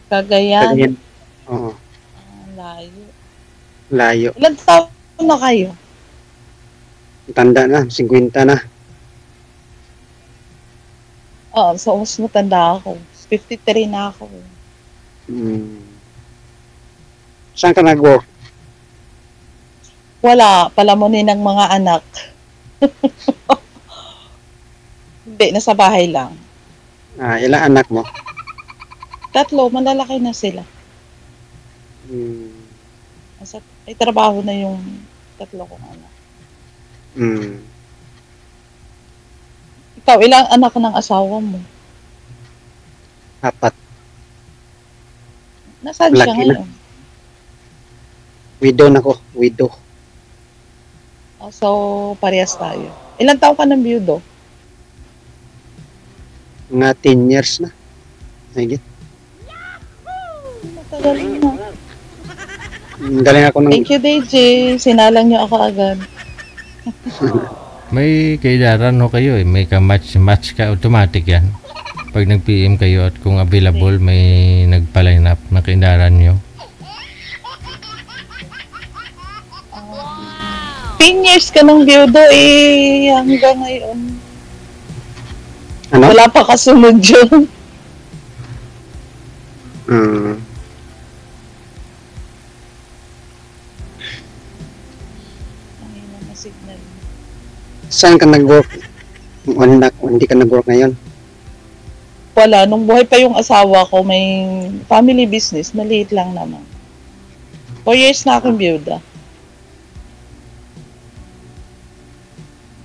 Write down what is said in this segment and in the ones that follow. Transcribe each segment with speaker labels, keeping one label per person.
Speaker 1: Cagayan.
Speaker 2: Cagayan. Oo,
Speaker 1: Layo.
Speaker 2: layo.
Speaker 1: Ilan taon na kayo?
Speaker 2: Tanda na, 50 na.
Speaker 1: Oo, so mas matanda ako. 53 na ako.
Speaker 2: Hmm. Saan ka nag-work?
Speaker 1: Wala, palamunin ng mga anak. Hindi, nasa bahay lang.
Speaker 2: Ilang anak mo?
Speaker 1: 3, malalaki na sila.
Speaker 2: Hmm.
Speaker 1: May trabaho na yung 3 kong anak.
Speaker 2: Hmm.
Speaker 1: Ikaw, ilang anak ng asawa mo?
Speaker 2: 4.
Speaker 1: Nasaan siya
Speaker 2: Laki na.
Speaker 1: ngayon?
Speaker 2: Widow na ko. Widow.
Speaker 1: Oh, so, parehas tayo. Ilang taon ka ng biyudo?
Speaker 2: Mga 10 years na. Higit.
Speaker 1: Matagal na.
Speaker 2: Galing ako ng...
Speaker 1: Thank you, DJ. Sinalang niyo ako agad.
Speaker 3: May kaidaran ho kayo eh. May ka-match ka, automatic yan. Pag nag-PM kayo at kung available, may nagpa-line up na kaidaran nyo.
Speaker 1: 10 years ka ng biyudo eh, hanggang ngayon.
Speaker 2: Ano?
Speaker 1: Wala pa kasunod yun.
Speaker 2: Hmm.
Speaker 1: Ang na signal.
Speaker 2: Saan ka nag-work? Hindi ka nag-work ngayon?
Speaker 1: Wala, nung buhay pa yung asawa ko, may family business, maliit lang naman. 4 years na akong biyuda.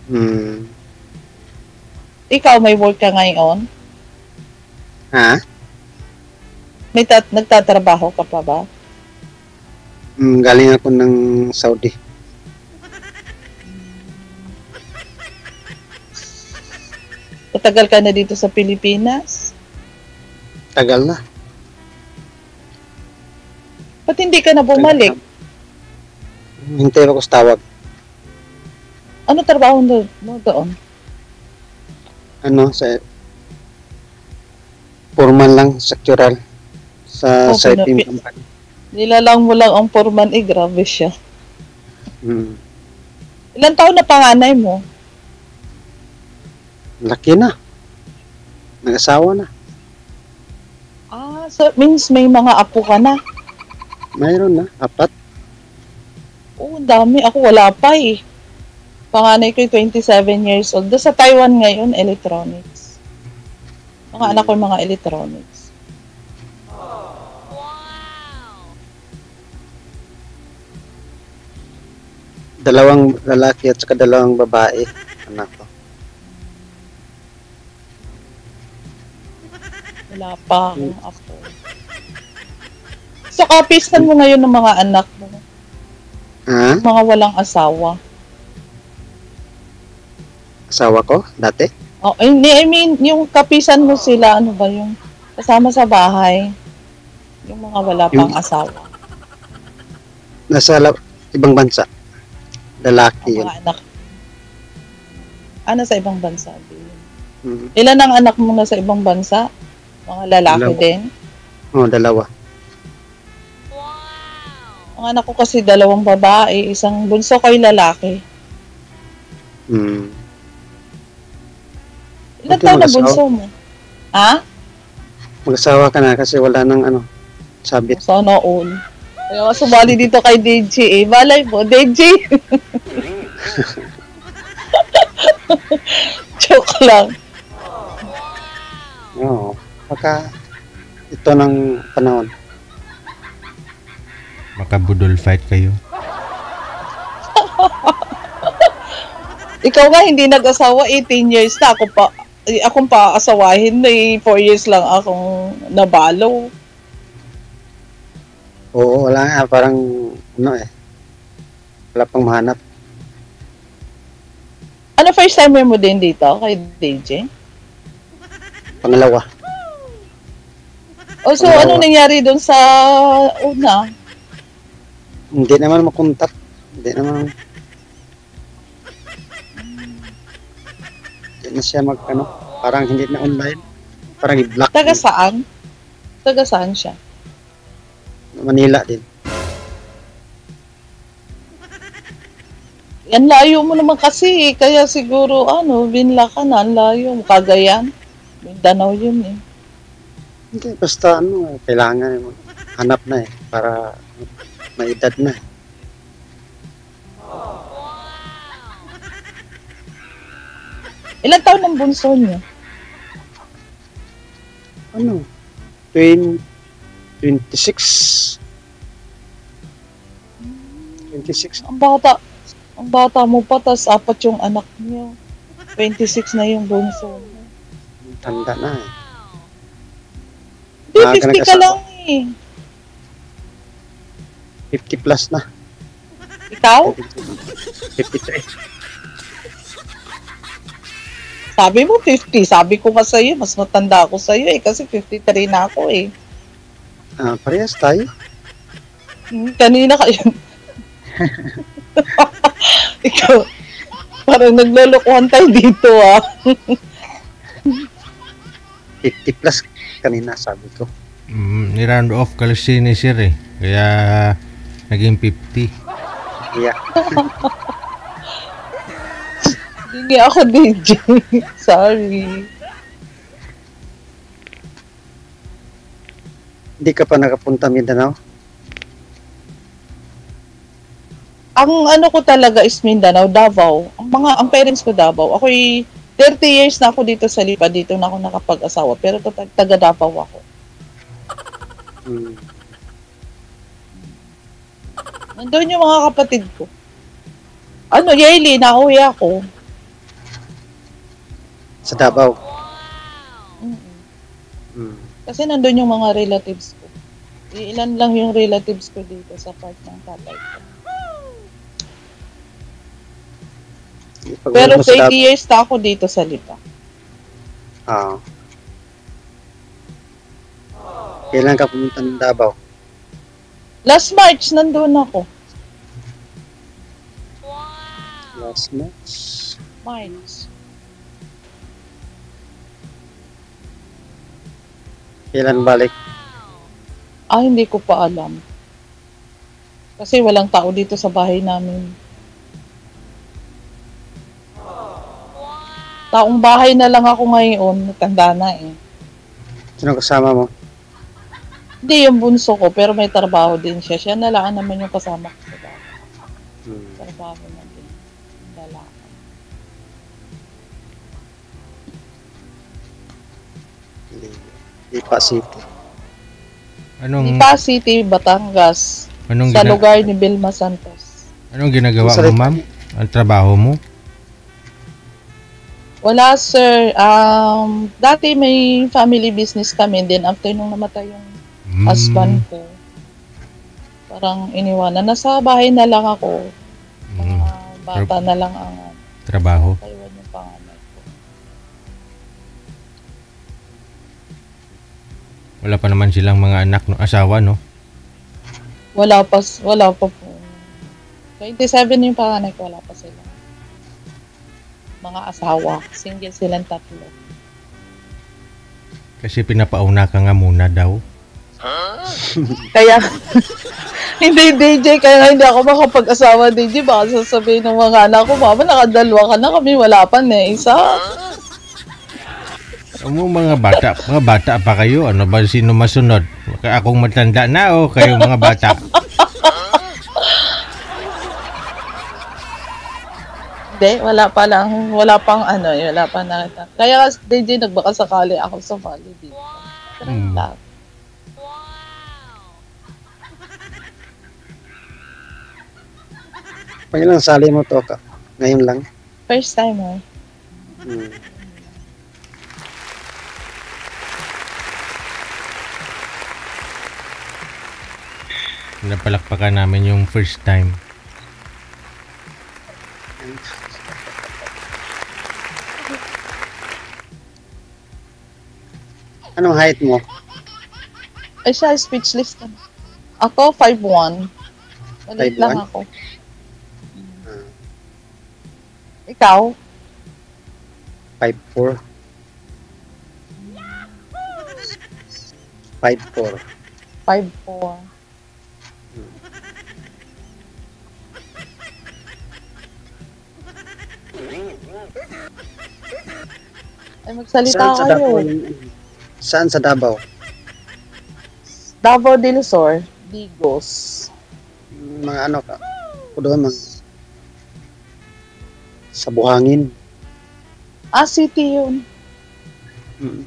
Speaker 2: Hmm.
Speaker 1: Ikaw, may work ka ngayon?
Speaker 2: Ha?
Speaker 1: May nagtatrabaho ka pa ba?
Speaker 2: Galing ako ng Saudi.
Speaker 1: Matagal ka na dito sa Pilipinas?
Speaker 2: Tagal na.
Speaker 1: Ba't hindi ka na bumalik?
Speaker 2: Hintay ako sa tawag.
Speaker 1: Ano trabaho mo doon?
Speaker 2: Ano, sa... Foreman lang, sectoral. Sa siting company.
Speaker 1: Nilalang mo lang ang foreman, grabe siya.
Speaker 2: Hmm.
Speaker 1: Ilan taon na panganay mo?
Speaker 2: Laki na. Nag-asawa na.
Speaker 1: So means may mga apo ka na.
Speaker 2: Mayroon na, 4.
Speaker 1: Oo, dami. Ako wala pa eh. Panganay ko 27 years old. Doon sa Taiwan ngayon, electronics. Mga anak ko mga electronics.
Speaker 2: Dalawang lalaki at saka dalawang babae. Anak ko.
Speaker 1: Wala pa akong apo. So, kapisan mo ngayon ng mga anak mo?
Speaker 2: Ha?
Speaker 1: Mga walang asawa?
Speaker 2: Asawa ko? Dati?
Speaker 1: Oh, hindi, I mean, yung kapisan mo sila, ano ba yung kasama sa bahay? Yung mga wala pang asawa.
Speaker 2: Nasa ibang bansa. Lalaki
Speaker 1: Ang
Speaker 2: yun.
Speaker 1: mga anak. Sa ibang bansa din.
Speaker 2: Hmm.
Speaker 1: Ilan ang anak mo na sa ibang bansa? Mga lalaki
Speaker 2: Dalawa.
Speaker 1: din?
Speaker 2: Oo, 2.
Speaker 1: Ang anak ko kasi 2 babae, isang bunso ko yung lalaki.
Speaker 2: Hmm.
Speaker 1: Ilan
Speaker 2: Okay,
Speaker 1: taon na
Speaker 2: mag-asawa.
Speaker 1: bunso mo? Ha?
Speaker 2: Mag-asawa ka na kasi wala nang ano, sabit.
Speaker 1: Sana all. Kaya nga sumali dito kay DJ eh. Malay mo, DJ. Joke lang.
Speaker 2: Oo. Baka ito ng panahon.
Speaker 3: Makabudol fight kayo.
Speaker 1: Ikaw nga hindi nag-asawa 18 years na. Akong pa asawahin na 4 years lang akong nabalo.
Speaker 2: Oo, wala nga. Parang, wala pang mahanap.
Speaker 1: Ano first time mo din dito kay DJ?
Speaker 2: Pangalawa.
Speaker 1: O so, ano nangyari doon sa una?
Speaker 2: Hindi naman makontak. Hindi naman. Hindi na siya parang hindi na online. Parang i-block.
Speaker 1: Taga saan? Taga saan siya?
Speaker 2: Manila din.
Speaker 1: Yan layo mo naman kasi, kaya siguro, Binla ka na, ang layo. Cagayan. Mindanao yun eh.
Speaker 2: Hindi, basta kailangan hanap na para may edad na.
Speaker 1: Ilan taon ang bunso niyo?
Speaker 2: 26. 26.
Speaker 1: Ang bata mo pa, tas 4 yung anak niyo. 26 na yung bunso mo.
Speaker 2: Tanda na
Speaker 1: Di,
Speaker 2: Maaga
Speaker 1: 50 ka
Speaker 2: nag-asawa.
Speaker 1: lang eh.
Speaker 2: 50 plus na.
Speaker 1: Ikaw?
Speaker 2: 53.
Speaker 1: Sabi mo 50. Sabi ko ka sa'yo, mas matanda ako sa'yo eh. Kasi 53 na ako eh.
Speaker 2: Parehas tayo.
Speaker 1: Kanina ka yun. Ikaw, parang naglolokohan tayo dito ah.
Speaker 2: 50 plus kanina sabi ko.
Speaker 3: Ni-round off kasi ni Sir eh. Kaya naging 50.
Speaker 2: Yeah.
Speaker 1: Hindi ako DJ. Sorry.
Speaker 2: Hindi ka pa nakapunta Mindanao?
Speaker 1: Ang ano ko talaga is Mindanao, Davao. Ang parents ko Davao. Ako'y 30 years na ako dito sa Lipa. Dito na ako nakapag-asawa. Pero taga Davao ako. Nandun yung mga kapatid ko. Yearly, nauwi ako.
Speaker 2: Sa Davao.
Speaker 1: Kasi nandun yung mga relatives ko. Ilan lang yung relatives ko dito sa part ng tatay ko. Pero 30 years na ako dito sa Lipa.
Speaker 2: Kailan ka pumunta ng Davao?
Speaker 1: Last March, nandun ako.
Speaker 2: Last March.
Speaker 1: March.
Speaker 2: Kailan balik?
Speaker 1: Hindi ko pa alam. Kasi walang tao dito sa bahay namin. Taong bahay na lang ako ngayon. Natanda na eh.
Speaker 2: Sino kasama mo?
Speaker 1: Hindi yung bunso ko, pero may trabaho din siya. Siya na lang naman yung kasama ko sa bahay. Trabaho na din. Lalaki.
Speaker 2: Lipa City.
Speaker 1: Lipa City, Batangas. Sa lugar ni Vilma Santos.
Speaker 3: Anong ginagawa mo, ma'am? Ang trabaho mo?
Speaker 1: Wala, sir. Dati may family business kami. Then after nung namatay yung husband ko, parang iniwanan. Nasa bahay na lang ako. Mga bata na lang ang
Speaker 3: trabaho.
Speaker 1: Taiwan yung panganay ko.
Speaker 3: Wala pa naman silang mga anak, no? Asawa, no?
Speaker 1: Wala pa po. 27 yung panganay ko, wala pa sila. Mga asawa. Single silang 3.
Speaker 3: Kasi pinapauna ka nga muna daw.
Speaker 1: Kaya, hindi DJ, kaya hindi ako makapag-asawa DJ. Baka sasabihin ng mga anak ko, mama, nakadalwa ka na kami, wala pa na isa.
Speaker 3: Mga bata pa kayo. Ano ba sino masunod? Akong matanda na o kayo mga bata?
Speaker 1: Hindi, wala pa na. Kaya DJ, nagbaka sakali ako sa Valley dito. Lang.
Speaker 2: Pangilang sali mo to ka? Ngayon lang?
Speaker 1: First time,
Speaker 3: Napalakpakan namin yung first time.
Speaker 2: Anong height mo?
Speaker 1: Ay siya, speechless ka. Ako, 5'1". Maliit lang
Speaker 2: 5'1"?
Speaker 1: ako. Ikaw?
Speaker 2: 5'4". 5'4".
Speaker 1: 5'4". Ay, magsalita
Speaker 2: Saan sa Davao?
Speaker 1: kayo.
Speaker 2: Saan sa Davao?
Speaker 1: Davao del Sur, Digos.
Speaker 2: Mga ano ka? O doon, sa Buhangin.
Speaker 1: City yun.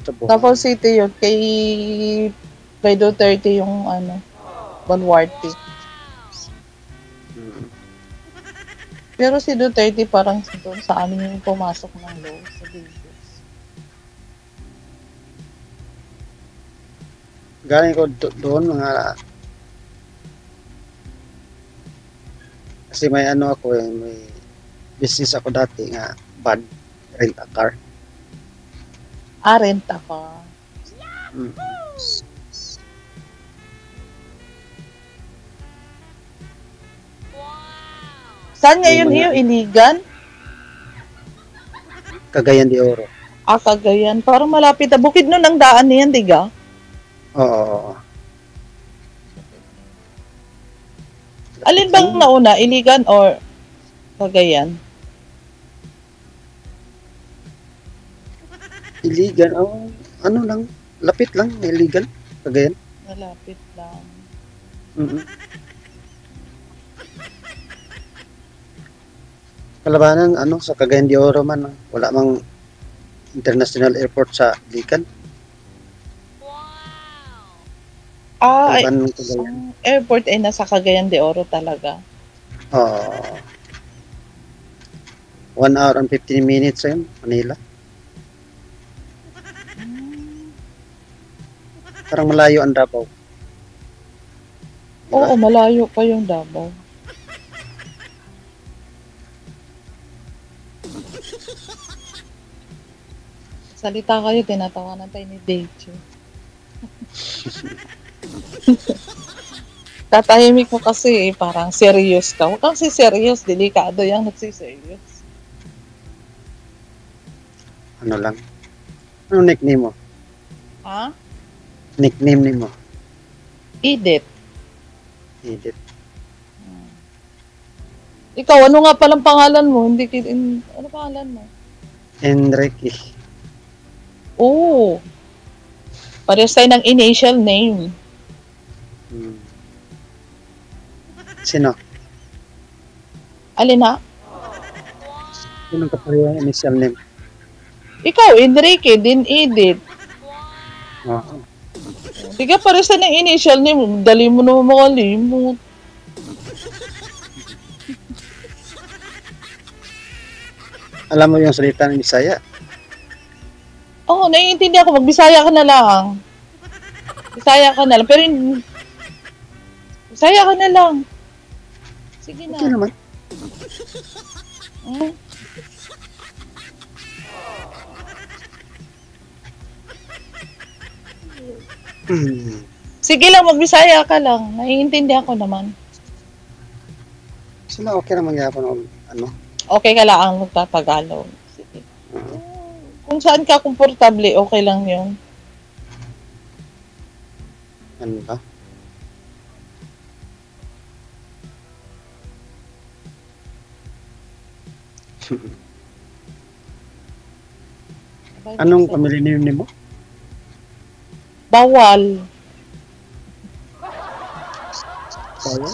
Speaker 2: Sa Buhangin.
Speaker 1: Davao City yun. Kay Duterte yung Baluarte.
Speaker 2: Mm.
Speaker 1: Pero si Duterte parang doon sa amin yung pumasok ng law sa Digos.
Speaker 2: Galing ko doon mga kasi may ano ako may business ako dati nga van rent a car.
Speaker 1: Renta ka.
Speaker 2: Mm.
Speaker 1: Saan ngayon iyo? Iligan?
Speaker 2: Cagayan de Oro.
Speaker 1: Cagayan. Parang malapit na. Bukid nun ang daan niyan, diga?
Speaker 2: Oo.
Speaker 1: Alin bang nauna? Iligan or Cagayan?
Speaker 2: Iligan. Oh, ano lang. Lapit lang. Iligan. Cagayan.
Speaker 1: Malapit lang.
Speaker 2: Mm-hmm. Kalabanan, sa Cagayan de Oro man, wala mang international airport sa Iligan.
Speaker 1: Ang airport ay nasa Cagayan de Oro talaga.
Speaker 2: 1 hour and 15 minutes yun, Manila. Parang malayo ang Davao.
Speaker 1: Oo, malayo pa yung Davao. Salita kayo, tinatawanan tayo ni Dejo. Tatahimik mo kasi parang serious ka. Huwag kang si-serious, delikado yung nagsiserious.
Speaker 2: Ano lang? Ano nickname mo?
Speaker 1: Ha?
Speaker 2: Nickname ni mo?
Speaker 1: Edith.
Speaker 2: Edith.
Speaker 1: Ikaw, ano nga palang pangalan mo? Ano pangalan mo?
Speaker 2: Enrique.
Speaker 1: Oo. Parehas tayo ng initial name.
Speaker 2: Sino?
Speaker 1: Alin ha?
Speaker 2: Sino ka pareho initial name?
Speaker 1: Ikaw, Enrique, din Edith.
Speaker 2: Oo.
Speaker 1: Di ka parehas tayo ng initial name. Dali mo naman makalimut.
Speaker 2: Alam mo yung salita ng Bisaya?
Speaker 1: Oo, naiintindihan ko. Magbisaya ka na lang. Bisaya ka na lang. Pero Bisaya ka na lang. Sige na.
Speaker 2: Okay naman.
Speaker 1: Sige lang, magbisaya ka lang. Naiintindihan ko naman.
Speaker 2: Sila okay naman yapon
Speaker 1: Okay ka lang ang magtatagalog. Sige. Kung saan ka komportable, okay lang yun.
Speaker 2: Ano ba? Anong family name mo?
Speaker 1: Bawal.
Speaker 2: Bawal?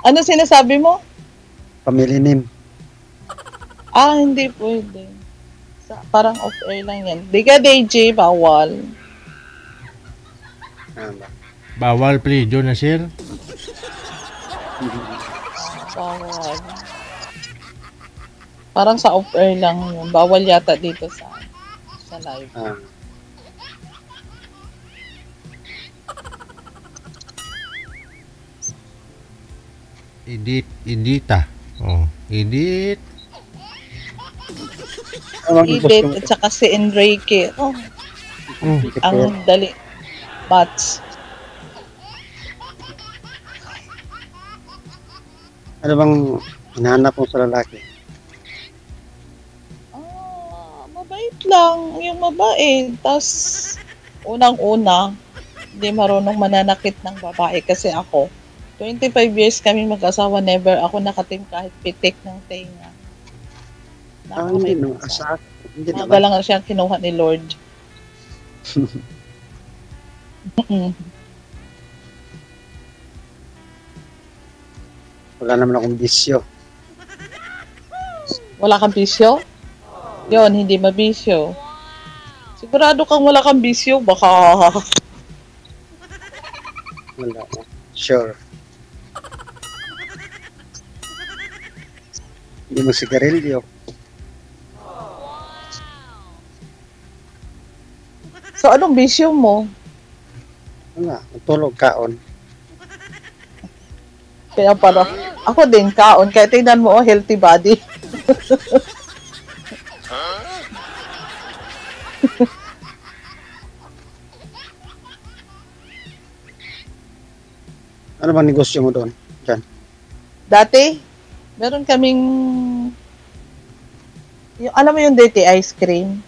Speaker 1: Ano sinasabi mo?
Speaker 2: Family name.
Speaker 1: Hindi pwede. Parang off-air lang yan. Di ka, DJ, bawal.
Speaker 2: Ano ba?
Speaker 3: Bawal pledo na sir.
Speaker 1: Bawal. Parang sa off-air lang yun. Bawal yata dito sa live.
Speaker 3: Edita. Oh, Edith.
Speaker 1: Edith at saka si Enrique. Ang dali. Match.
Speaker 2: Ano bang hinahanap mo sa lalaki?
Speaker 1: Mabait lang. Yung mabait. Tapos, unang-una, hindi marunong mananakit ng babae kasi ako. 25 years kami mag-asawa, never ako nakatim kahit pitik ng tenga.
Speaker 2: Hindi no, asa hindi
Speaker 1: Mga
Speaker 2: naman.
Speaker 1: lang siya kinuha ni Lord.
Speaker 2: Wala naman akong bisyo.
Speaker 1: Wala kang bisyo? Yon, hindi mabisyo. Sigurado kang wala kang bisyo, baka
Speaker 2: Wala na. Sure. Hindi mo sigarilyo.
Speaker 1: So, anong bisyo mo?
Speaker 2: Wala. Matulog kaon.
Speaker 1: Kaya para, ako din, kaon. Kaya tingnan mo, oh, healthy body.
Speaker 2: Ano bang negosyo mo doon? Diyan.
Speaker 1: Dati, meron kaming, alam mo yung dirty ice cream?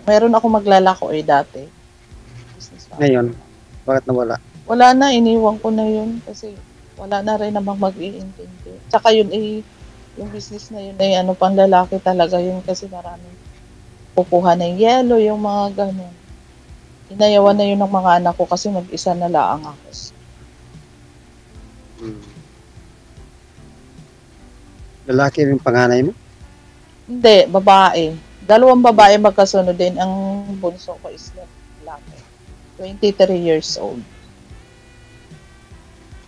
Speaker 1: Meron ako maglalako dati. Business pa.
Speaker 2: Ngayon, bakit nawala?
Speaker 1: Wala na, iniwan ko na yun kasi wala na rin namang mag-iintindi. Tsaka yun yung business na yun ay ano pang lalaki talaga yun kasi maraming kukuha ng yelo, yung mga ganun. Inayawan na yun ng mga anak ko kasi mag-isa na laang ako.
Speaker 2: Lalaki yung panganay mo?
Speaker 1: Hindi, babae. 2 babae magkasunod din. Ang bunso ko is lalaki. 23 years old.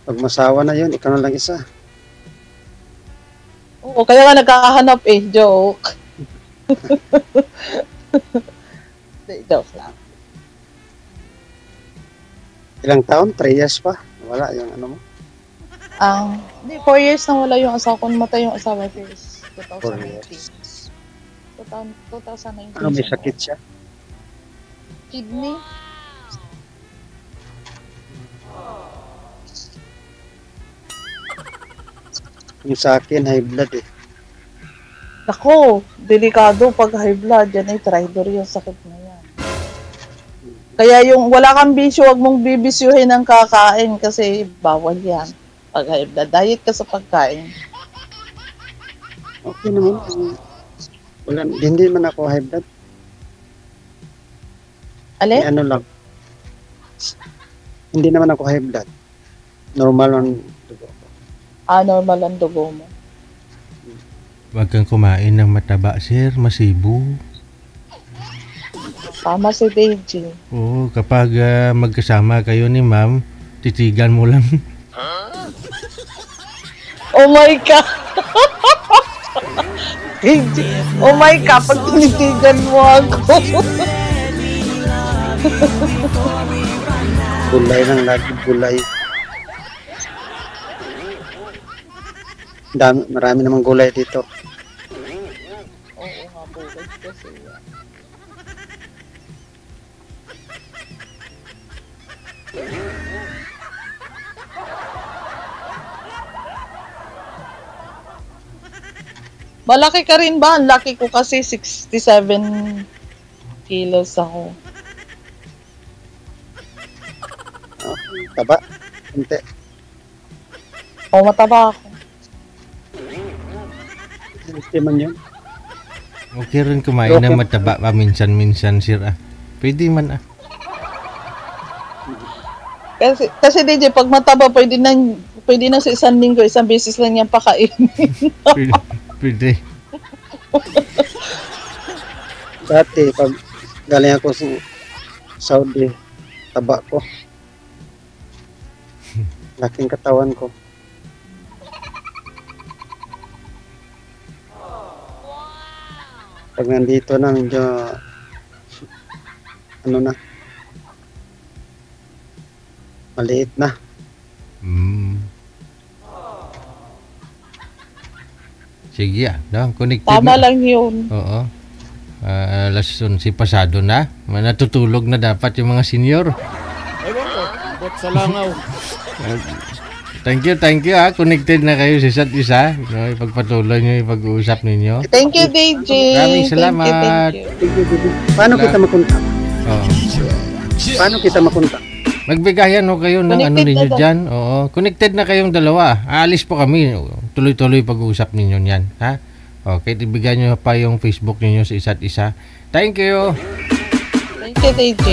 Speaker 2: Pag masawa na yun, ikaw na lang isa.
Speaker 1: Oo, kaya nga nagkakahanap joke. Hindi, joke lang.
Speaker 2: Ilang taon? 3 years pa? Wala yung ano mo?
Speaker 1: Hindi, 4 years na wala yung asawa ko. Namatay yung asawa ko is
Speaker 2: 4
Speaker 1: 2019.
Speaker 2: years.
Speaker 1: 2019.
Speaker 2: Ano, may sakit siya?
Speaker 1: Kidney.
Speaker 2: Yung sa akin, high blood eh.
Speaker 1: Nako, delikado pag high blood. Yan ay tridor yung sakit na yan. Kaya yung wala kang bisyo, wag mong bibisyuhin ng kakain kasi bawal yan. Pag high blood, diet ka sa pagkain.
Speaker 2: Okay naman. Wala, hindi man ako high blood.
Speaker 1: Alin?
Speaker 2: May ano lang. Hindi naman ako high blood. Normal ang dugo ko.
Speaker 1: Normal ang dugo mo.
Speaker 3: Huwag kang kumain ng mataba, sir. Masibo.
Speaker 1: Tama si Deji.
Speaker 3: Oo, kapag magkasama kayo ni ma'am, titigan mo lang.
Speaker 1: Oh my God! Deji, oh my God, pag tinitigan mo ako.
Speaker 2: Gulay lang lagi, gulay. Marami namang gulay dito.
Speaker 1: Oo nga po, kasi yan. Malaki ka rin ba? Ang laki ko kasi 67 kilos ako.
Speaker 2: Taba. Kunti.
Speaker 1: O, mataba ako.
Speaker 2: Hindi man yun.
Speaker 3: Okay rin kumain ng mataba paminsan-minsan, sir. Pwede man.
Speaker 1: Kasi DJ, pag mataba, pwede na sa isang linggo, isang beses lang yan pakainin.
Speaker 3: Pwede.
Speaker 2: Dati, pag galing ako sa Saudi, taba ko. Laking katawan ko. Pag nandito na, medyo ano na, maliit na.
Speaker 3: Sige, connected
Speaker 1: Tama
Speaker 3: na.
Speaker 1: lang yun.
Speaker 3: Oo. Alas 11 pasado na. Natutulog na dapat yung mga senior.
Speaker 4: Ewan ko, bot sa langaw.
Speaker 3: Thank you Connected na kayo sa isa't isa. No, ipagpatuloy nyo yung pag-uusap ninyo.
Speaker 1: Thank you, DJ.
Speaker 3: Maraming salamat.
Speaker 1: Thank you.
Speaker 2: Paano kita makontak?
Speaker 3: Oo.
Speaker 2: Paano kita makontak?
Speaker 3: Magbigayan ho kayo ng ano
Speaker 1: Connected
Speaker 3: ninyo
Speaker 1: na daw.
Speaker 3: dyan. Oo. Connected na kayong dalawa. Aalis po kami. Tuloy-tuloy pag-uusap ninyo yan. Ha? Okay, ibigay nyo pa yung Facebook ninyo sa isa't isa. Thank you.
Speaker 1: Thank you, TJ.